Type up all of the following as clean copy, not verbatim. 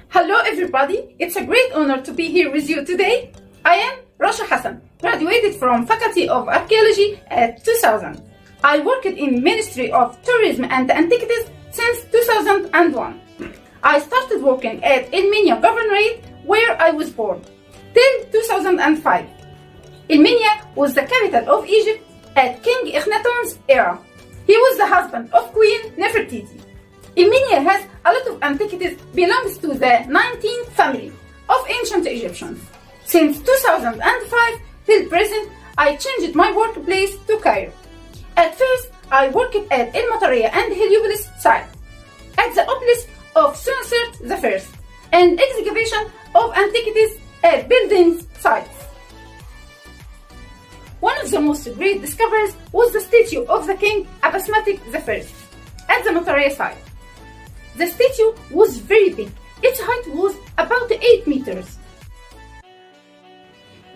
Hello everybody, it's a great honor to be here with you today. I am Rasha Hassan, graduated from Faculty of Archaeology at 2000. I worked in Ministry of Tourism and Antiquities since 2001. I started working at El Minya Governorate, where I was born, till 2005. El Minya was the capital of Egypt at King Akhenaton's era. He was the husband of Queen Nefertiti. El Minya has a lot of antiquities belongs to the 19th family of ancient Egyptians. Since 2005 till present, I changed my workplace to Cairo. At first, I worked at El Mataria and Heliopolis site, at the obelisk of Senusert I, and excavation of antiquities at buildings sites. One of the most great discoveries was the statue of the king Abasmatic I at the Mataria site. The statue was very big. Its height was about 8 meters.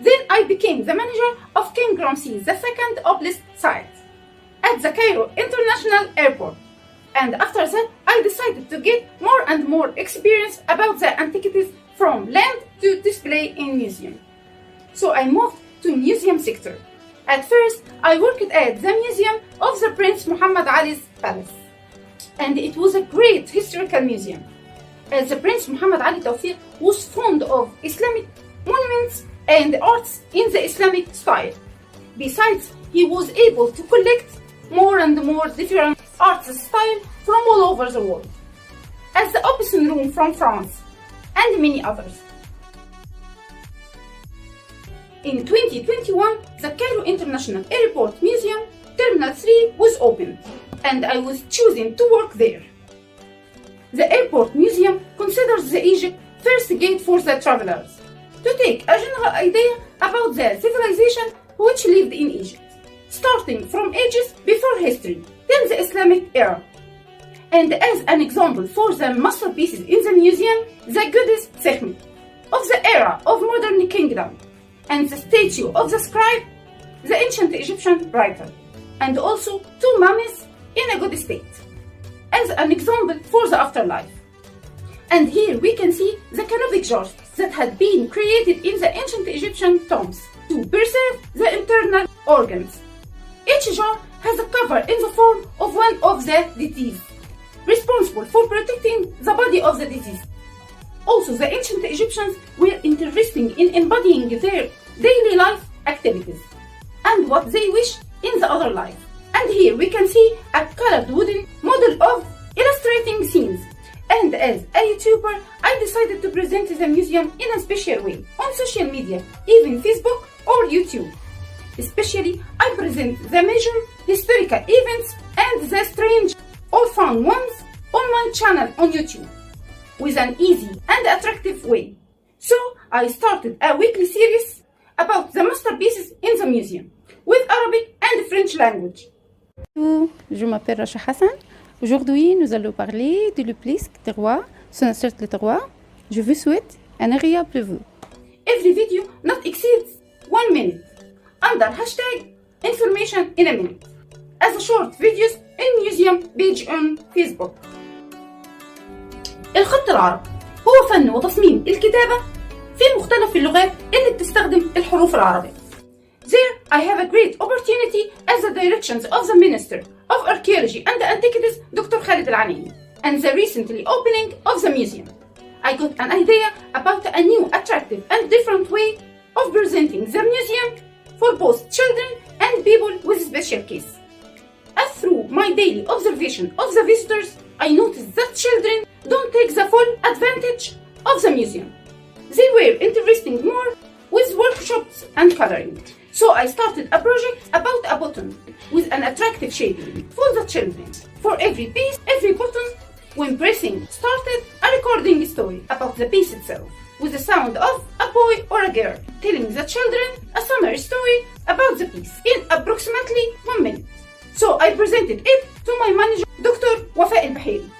Then I became the manager of King Ramses II obelisk site at the Cairo International Airport. And after that, I decided to get more and more experience about the antiquities from land to display in museum. So I moved to museum sector. At first, I worked at the Museum of the Prince Muhammad Ali's Palace. And it was a great historical museum, as the Prince Muhammad Ali Tawfiq was fond of Islamic monuments and arts in the Islamic style. Besides, he was able to collect more and more different art styles from all over the world, as the Opusson Room from France, and many others. In 2021, the Cairo International Airport Museum Terminal 3 was opened, and I was chosen to work there. The airport museum considers the Egypt first gate for the travelers, to take a general idea about the civilization which lived in Egypt, starting from ages before history till the Islamic era. And as an example for the masterpieces in the museum, the Goddess Sekhmet of the era of modern kingdom, and the statue of the scribe, the ancient Egyptian writer, and also two mummies in a good state, as an example for the afterlife. And here we can see the canopic jars that had been created in the ancient Egyptian tombs to preserve the internal organs. Each jar has a cover in the form of one of the deities, responsible for protecting the body of the deceased. Also, the ancient Egyptians were interested in embodying their daily life activities and what they wish in the other life. And here we can see a colored wooden model of illustrating scenes. And as a YouTuber, I decided to present the museum in a special way on social media, even Facebook or YouTube. Especially, I present the major historical events and the strange or fun ones on my channel on YouTube with an easy and attractive way. So I started a weekly series about the masterpieces in the museum with Arabic and French language. Bonjour, je m'appelle Rasha Hassan. Aujourd'hui, nous allons parler de l'obélisque terroir, Senusert le terroir. Je vous souhaite un agréable vue. Every video not exceeds 1 minute under hashtag information in a minute as a short videos in museum page on Facebook. الخط العربي هو فن وتصميم الكتابة في مختلف اللغات اللي بتستخدم الحروف العربية. There I have a great opportunity as the directions of the Minister of Archaeology and Antiquities, Dr. Khalid Al-Anini, and the recently opening of the museum. I got an idea about a new, attractive and different way of presenting the museum for both children and people with special case. As through my daily observation of the visitors, I noticed that children don't take the full advantage of the museum. They were interested more with workshops and coloring. So I started a project about a button with an attractive shaping for the children. For every piece, every button, when pressing started a recording story about the piece itself, with the sound of a boy or a girl telling the children a summary story about the piece in approximately 1 minute. So I presented it to my manager, Dr. Wafa El-Bahiri.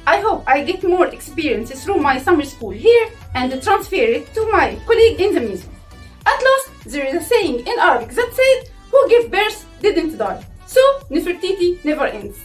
I hope I get more experience through my summer school here and transfer it to my colleague in the museum. At last, there is a saying in Arabic that said, who gave birth didn't die. So, Nefertiti never ends.